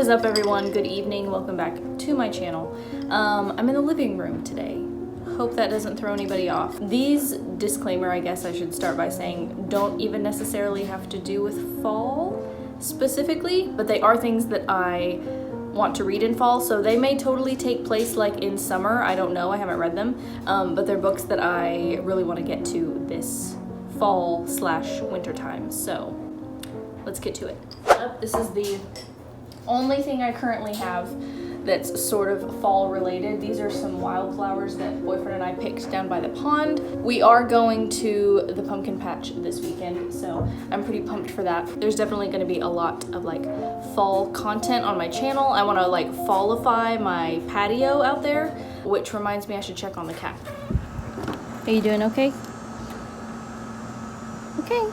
What is up, everyone? Good evening. Welcome back to my channel. I'm in the living room today. Hope that doesn't throw anybody off. These, disclaimer, I guess I should start by saying, don't even necessarily have to do with fall specifically, but they are things that I want to read in fall, so they may totally take place like in summer. I don't know, I haven't read them, but they're books that I really want to get to this fall/winter time, so let's get to it. This is the only thing I currently have that's sort of fall related. These are some wildflowers that boyfriend and I picked down by the pond. We are going to the pumpkin patch this weekend, so I'm pretty pumped for that. There's definitely going to be a lot of like fall content on my channel. I want to like fallify my patio out there, which reminds me I should check on the cat. Are you doing okay? Okay.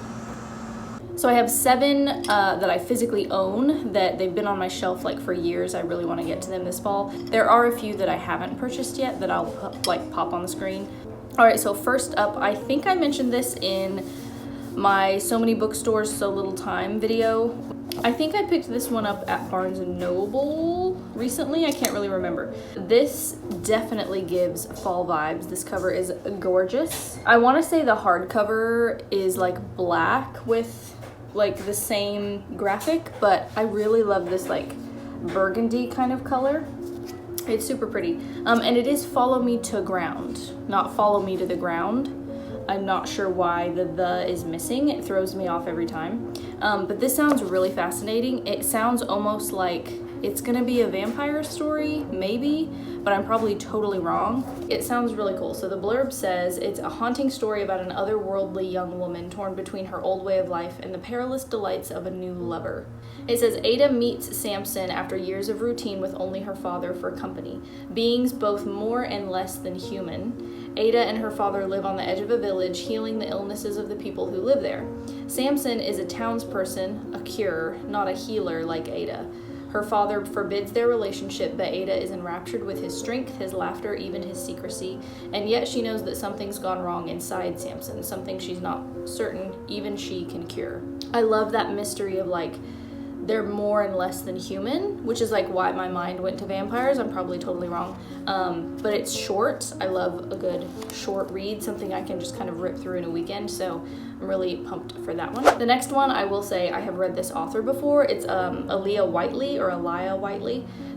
So I have 7 that I physically own that they've been on my shelf like for years. I really want to get to them this fall. There are a few that I haven't purchased yet that I'll pop on the screen. All right, so first up, I think I mentioned this in my So Many Bookstores, So Little Time video. I think I picked this one up at Barnes & Noble recently. I can't really remember. This definitely gives fall vibes. This cover is gorgeous. I want to say the hardcover is like black with like the same graphic, but I really love this like burgundy kind of color. It's super pretty. And it is Follow Me to Ground, not Follow Me to the Ground. I'm not sure why the is missing. It throws me off every time. But this sounds really fascinating. It sounds almost like it's gonna be a vampire story, maybe, but I'm probably totally wrong. It sounds really cool. So the blurb says, it's a haunting story about an otherworldly young woman torn between her old way of life and the perilous delights of a new lover. It says Ada meets Samson after years of routine with only her father for company. Beings both more and less than human, Ada and her father live on the edge of a village, healing the illnesses of the people who live there. Samson is a townsperson, a cure, not a healer like Ada. Her father forbids their relationship, but Ada is enraptured with his strength, his laughter, even his secrecy. And yet she knows that something's gone wrong inside Samson, something she's not certain even she can cure. I love that mystery of like, they're more and less than human, which is like why my mind went to vampires. I'm probably totally wrong. But it's short. I love a good short read, something I can just kind of rip through in a weekend. So I'm really pumped for that one. The next one, I will say I have read this author before. It's Alia Whiteley.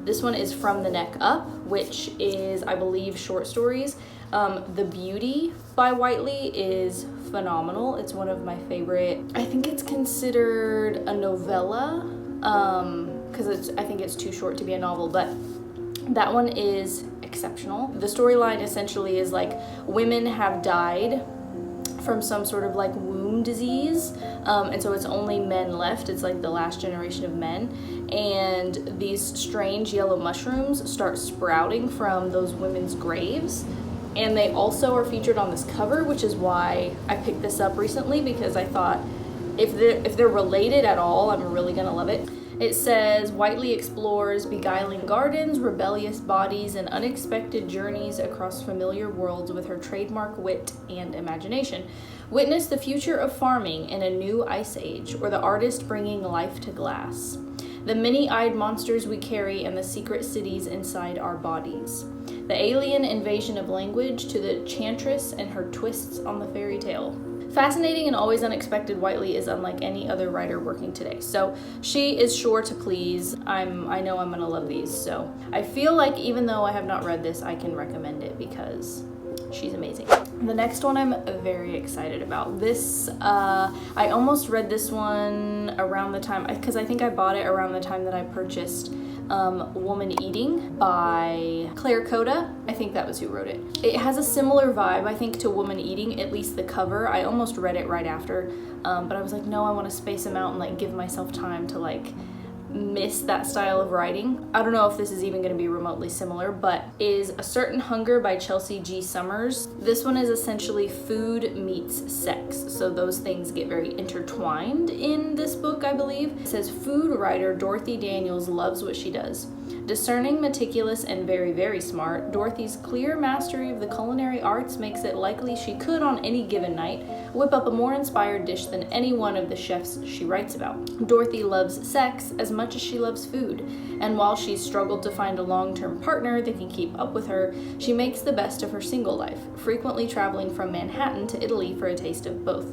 This one is From the Neck Up, which is, I believe, short stories. The Beauty by Whiteley is phenomenal. It's one of my favorite. I think it's considered a novella because I think it's too short to be a novel, but that one is exceptional. The storyline essentially is like women have died from some sort of like womb disease, and so it's only men left. It's like the last generation of men, and these strange yellow mushrooms start sprouting from those women's graves. And they also are featured on this cover, which is why I picked this up recently, because I thought if they're related at all, I'm really gonna love it. It says, Whiteley explores beguiling gardens, rebellious bodies, and unexpected journeys across familiar worlds with her trademark wit and imagination. Witness the future of farming in a new ice age, or the artist bringing life to glass. The many-eyed monsters we carry and the secret cities inside our bodies. The alien invasion of language to the Chantress and her twists on the fairy tale. Fascinating and always unexpected, Whiteley is unlike any other writer working today. So she is sure to please. I know I'm gonna love these. So I feel like even though I have not read this, I can recommend it because she's amazing. The next one I'm very excited about. This, I almost read this one around the time, because I think I bought it around the time that I purchased Woman Eating by Claire Coda. I think that was who wrote it. It has a similar vibe, I think, to Woman Eating, at least the cover. I almost read it right after, but I was like, no, I want to space them out and like give myself time to like miss that style of writing. I don't know if this is even going to be remotely similar, but is A Certain Hunger by Chelsea G. Summers. This one is essentially food meets sex, so those things get very intertwined in this book, I believe. It says food writer Dorothy Daniels loves what she does. Discerning, meticulous, and very, very smart, Dorothy's clear mastery of the culinary arts makes it likely she could, on any given night, whip up a more inspired dish than any one of the chefs she writes about. Dorothy loves sex as much as she loves food, and while she's struggled to find a long-term partner that can keep up with her, she makes the best of her single life, frequently traveling from Manhattan to Italy for a taste of both.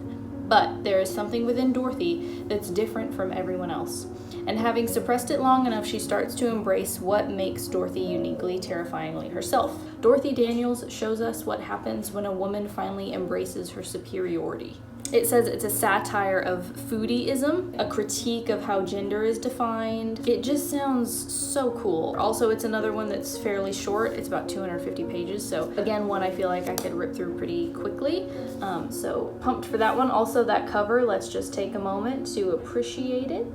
But there is something within Dorothy that's different from everyone else. And having suppressed it long enough, she starts to embrace what makes Dorothy uniquely, terrifyingly herself. Dorothy Daniels shows us what happens when a woman finally embraces her superiority. It says it's a satire of foodieism, a critique of how gender is defined. It just sounds so cool. Also, it's another one that's fairly short. It's about 250 pages. So again, one I feel like I could rip through pretty quickly. So pumped for that one. Also, that cover, let's just take a moment to appreciate it.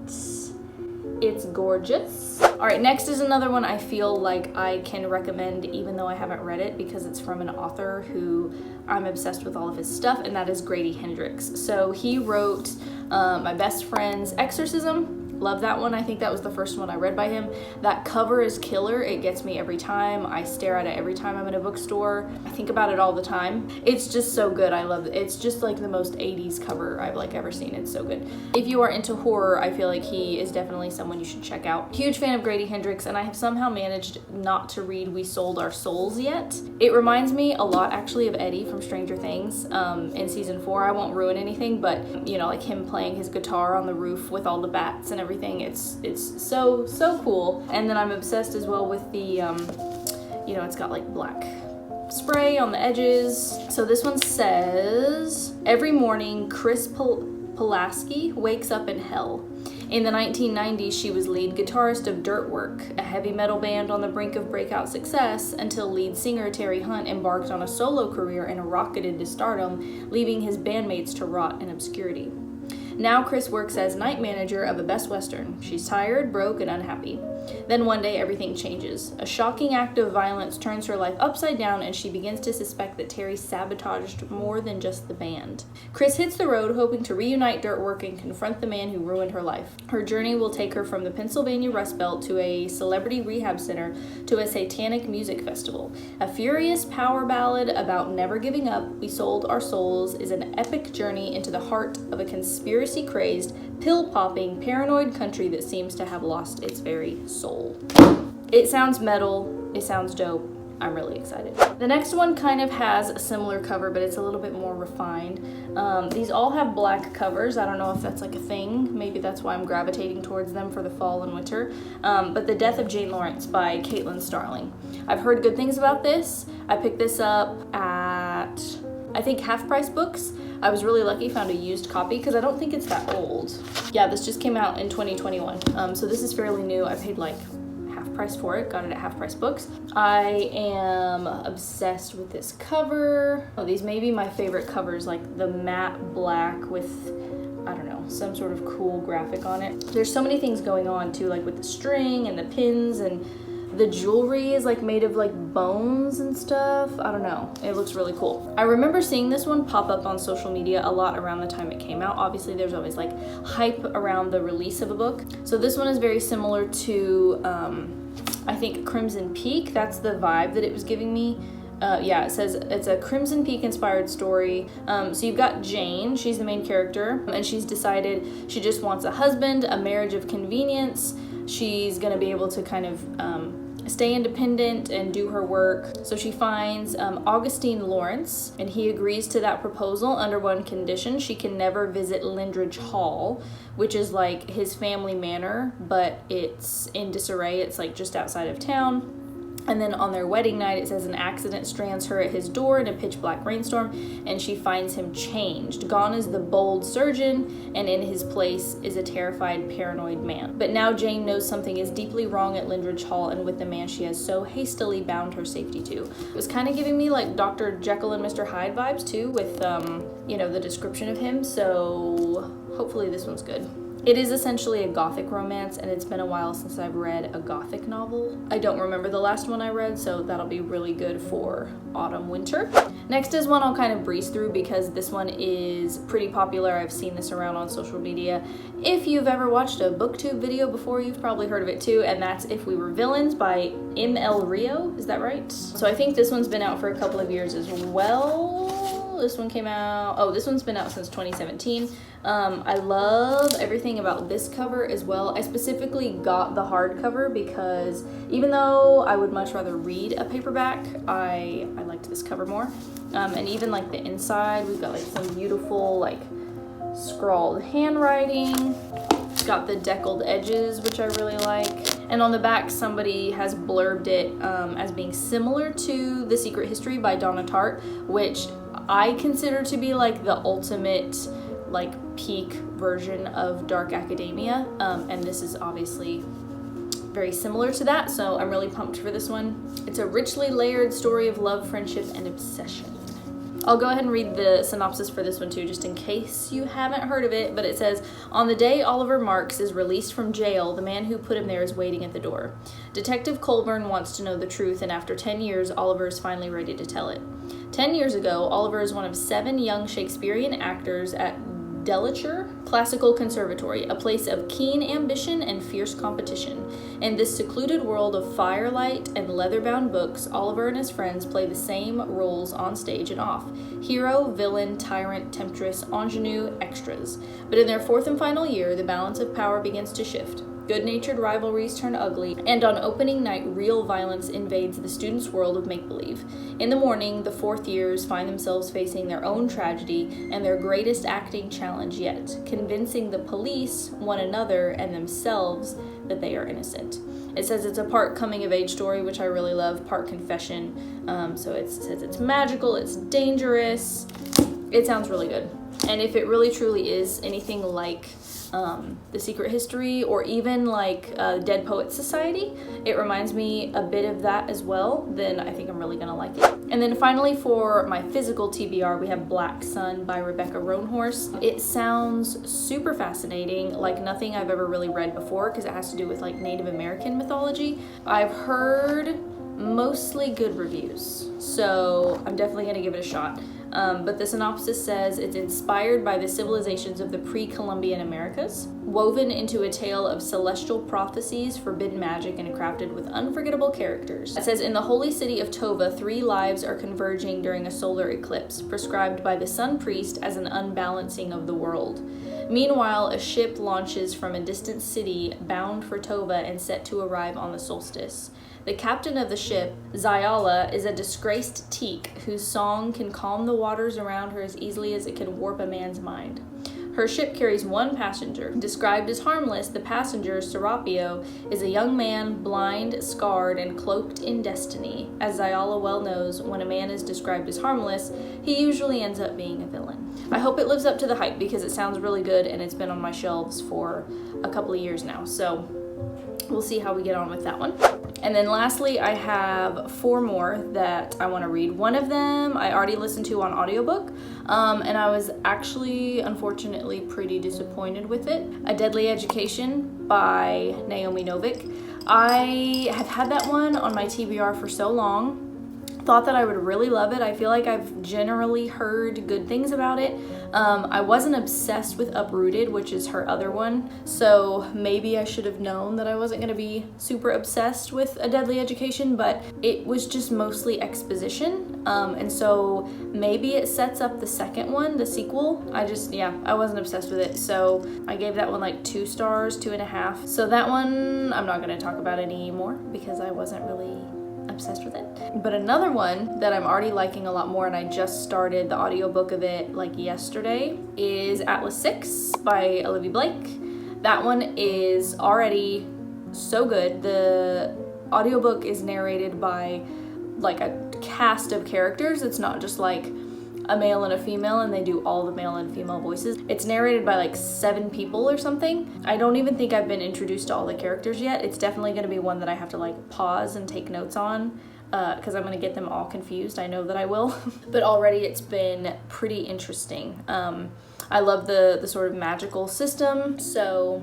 It's gorgeous. All right, next is another one I feel like I can recommend even though I haven't read it, because it's from an author who I'm obsessed with all of his stuff, and that is Grady Hendrix. So he wrote My Best Friend's Exorcism. Love that one. I think that was the first one I read by him. That cover is killer. It gets me every time. I stare at it every time I'm in a bookstore. I think about it all the time. It's just so good. I love it. It's just like the most 80s cover I've like ever seen. It's so good. If you are into horror, I feel like he is definitely someone you should check out. Huge fan of Grady Hendrix, and I have somehow managed not to read We Sold Our Souls yet. It reminds me a lot actually of Eddie from Stranger Things in season 4. I won't ruin anything, but you know, like him playing his guitar on the roof with all the bats and everything. It's so cool. And then I'm obsessed as well with the you know, it's got like black spray on the edges. So this one says, every morning Chris Pulaski wakes up in hell. In the 1990s, she was lead guitarist of Dirtwork, a heavy metal band on the brink of breakout success, until lead singer Terry Hunt embarked on a solo career and rocketed to stardom, leaving his bandmates to rot in obscurity. Now Chris works as night manager of a Best Western. She's tired, broke, and unhappy. Then one day everything changes. A shocking act of violence turns her life upside down, and she begins to suspect that Terry sabotaged more than just the band. Chris hits the road hoping to reunite Dirtwork and confront the man who ruined her life. Her journey will take her from the Pennsylvania Rust Belt to a celebrity rehab center to a satanic music festival. A furious power ballad about never giving up, We Sold Our Souls is an epic journey into the heart of a conspiracy-crazed, pill-popping, paranoid country that seems to have lost its very soul. It sounds metal, it sounds dope. I'm really excited. The next one kind of has a similar cover, but it's a little bit more refined. These all have black covers. I don't know if that's like a thing. Maybe that's why I'm gravitating towards them for the fall and winter. But The Death of Jane Lawrence by Caitlin Starling. I've heard good things about this. I picked this up at, I think, Half Price Books. I was really lucky, found a used copy because I don't think it's that old. Yeah, this just came out in 2021. So this is fairly new. I paid like half price for it, got it at Half Price Books. I am obsessed with this cover. Oh, these may be my favorite covers, like the matte black with, I don't know, some sort of cool graphic on it. There's so many things going on too, like with the string and the pins, and the jewelry is like made of like bones and stuff. I don't know. It looks really cool. I remember seeing this one pop up on social media a lot around the time it came out. Obviously, there's always like hype around the release of a book. So this one is very similar to, I think, Crimson Peak. That's the vibe that it was giving me. Yeah, it says it's a Crimson Peak inspired story. So you've got Jane, she's the main character, and she's decided she just wants a husband, a marriage of convenience. She's gonna be able to kind of stay independent and do her work. So she finds Augustine Lawrence, and he agrees to that proposal under one condition: she can never visit Lindridge Hall, which is like his family manor, but it's in disarray. It's like just outside of town. And then on their wedding night, it says an accident strands her at his door in a pitch black rainstorm, and she finds him changed. Gone is the bold surgeon, and in his place is a terrified, paranoid man. But now Jane knows something is deeply wrong at Lindridge Hall and with the man she has so hastily bound her safety to. It was kind of giving me like Dr. Jekyll and Mr. Hyde vibes too, with you know, the description of him. So hopefully this one's good. It is essentially a gothic romance, and it's been a while since I've read a gothic novel. I don't remember the last one I read, so that'll be really good for autumn, winter. Next is one I'll kind of breeze through because this one is pretty popular. I've seen this around on social media. If you've ever watched a booktube video before, you've probably heard of it too, and that's If We Were Villains by M.L. Rio. Is that right? So I think this one's been out for a couple of years as well. This one came out, this one's been out since 2017. I love everything about this cover as well. I specifically got the hardcover because even though I would much rather read a paperback, I liked this cover more. And even like the inside, we've got like some beautiful like scrawled handwriting. It's got the deckled edges, which I really like. And on the back, somebody has blurbed it as being similar to The Secret History by Donna Tartt, which I consider to be like the ultimate like peak version of dark academia, and this is obviously very similar to that, so I'm really pumped for this one. It's a richly layered story of love, friendship, and obsession. I'll go ahead and read the synopsis for this one too, just in case you haven't heard of it, but it says, on the day Oliver Marks is released from jail, the man who put him there is waiting at the door. Detective Colburn wants to know the truth, and after 10 years, Oliver is finally ready to tell it. 10 years ago, Oliver is one of 7 young Shakespearean actors at Delature Classical Conservatory, a place of keen ambition and fierce competition. In this secluded world of firelight and leather-bound books, Oliver and his friends play the same roles on stage and off: hero, villain, tyrant, temptress, ingenue, extras. But in their 4th and final year, the balance of power begins to shift. Good-natured rivalries turn ugly, and on opening night, real violence invades the students' world of make-believe. In the morning, the 4th years find themselves facing their own tragedy and their greatest acting challenge yet, convincing the police, one another, and themselves that they are innocent. It says it's a part coming-of-age story, which I really love, part confession. So it says it's magical, it's dangerous. It sounds really good. And if it really truly is anything like The Secret History, or even like Dead Poets Society, it reminds me a bit of that as well, then I think I'm really gonna like it. And then finally, for my physical TBR, we have Black Sun by Rebecca Roanhorse. It sounds super fascinating, like nothing I've ever really read before, because it has to do with like Native American mythology. I've heard mostly good reviews, so I'm definitely gonna give it a shot. But the synopsis says it's inspired by the civilizations of the pre-Columbian Americas, woven into a tale of celestial prophecies, forbidden magic, and crafted with unforgettable characters. It says, in the holy city of Tova, 3 lives are converging during a solar eclipse, prescribed by the sun priest as an unbalancing of the world. Meanwhile, a ship launches from a distant city bound for Tova and set to arrive on the solstice. The captain of the ship, Zyala, is a disgraced teak whose song can calm the waters around her as easily as it can warp a man's mind. Her ship carries 1 passenger. Described as harmless, the passenger, Serapio, is a young man, blind, scarred, and cloaked in destiny. As Zyala well knows, when a man is described as harmless, he usually ends up being a villain. I hope it lives up to the hype because it sounds really good and it's been on my shelves for a couple of years now, so we'll see how we get on with that one. And then lastly, I have 4 more that I want to read. One of them I already listened to on audiobook, and I was actually, unfortunately, pretty disappointed with it. A Deadly Education by Naomi Novik. I have had that one on my TBR for so long. Thought that I would really love it. I feel like I've generally heard good things about it. I wasn't obsessed with Uprooted, which is her other one, so maybe I should have known that I wasn't going to be super obsessed with A Deadly Education, but it was just mostly exposition, and so maybe it sets up the second one, the sequel. I wasn't obsessed with it, so I gave that one like 2 stars, 2.5. So that one I'm not going to talk about anymore because I wasn't really obsessed with it. But another one that I'm already liking a lot more, and I just started the audiobook of it like yesterday, is Atlas 6 by Olivia Blake. That one is already so good. The audiobook is narrated by like a cast of characters. It's not just like a male and a female and they do all the male and female voices. It's narrated by like 7 people or something. I don't even think I've been introduced to all the characters yet. It's definitely going to be one that I have to like pause and take notes on because I'm going to get them all confused. I know that I will. But already it's been pretty interesting. I love the sort of magical system, so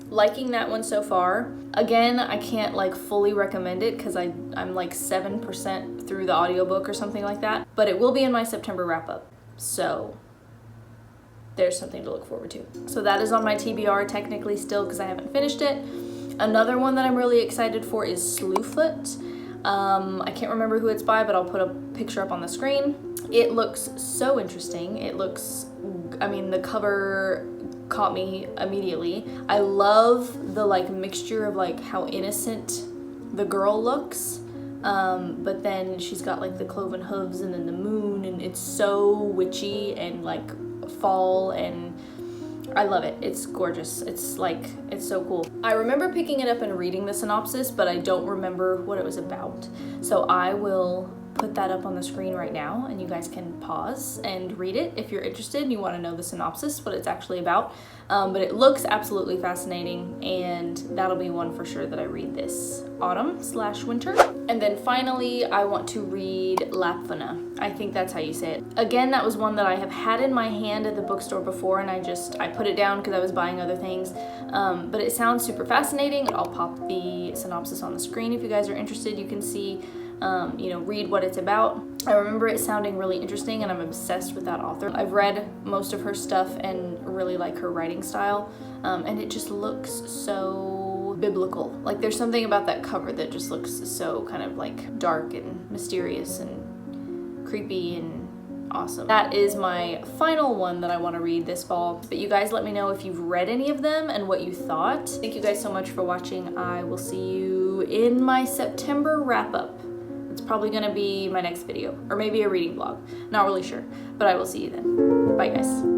Liking that one so far. Again, I can't like fully recommend it because I'm like 7% through the audiobook or something like that, but it will be in my September wrap up. So there's something to look forward to. So that is on my TBR technically still because I haven't finished it. Another one that I'm really excited for is Slewfoot. I can't remember who it's by, but I'll put a picture up on the screen. It looks so interesting. It looks, I mean, the cover caught me immediately. I love the like mixture of like how innocent the girl looks, but then she's got like the cloven hooves and then the moon, and it's so witchy and like fall, and I love it. It's gorgeous. It's so cool. I remember picking it up and reading the synopsis, but I don't remember what it was about. So I will put that up on the screen right now and you guys can pause and read it if you're interested and you want to know the synopsis, what it's actually about. But it looks absolutely fascinating, and that'll be one for sure that I read this autumn/winter. And then finally, I want to read Lapfuna. I think that's how you say it. Again, that was one that I have had in my hand at the bookstore before, and I put it down because I was buying other things. But it sounds super fascinating. I'll pop the synopsis on the screen if you guys are interested. You can see, read what it's about. I remember it sounding really interesting, and I'm obsessed with that author. I've read most of her stuff and really like her writing style, and it just looks so biblical. Like there's something about that cover that just looks so kind of like dark and mysterious and creepy and awesome. That is my final one that I want to read this fall, but you guys let me know if you've read any of them and what you thought. Thank you guys so much for watching. I will see you in my September wrap-up. It's probably gonna be my next video, or maybe a reading vlog. Not really sure, but I will see you then. Bye guys.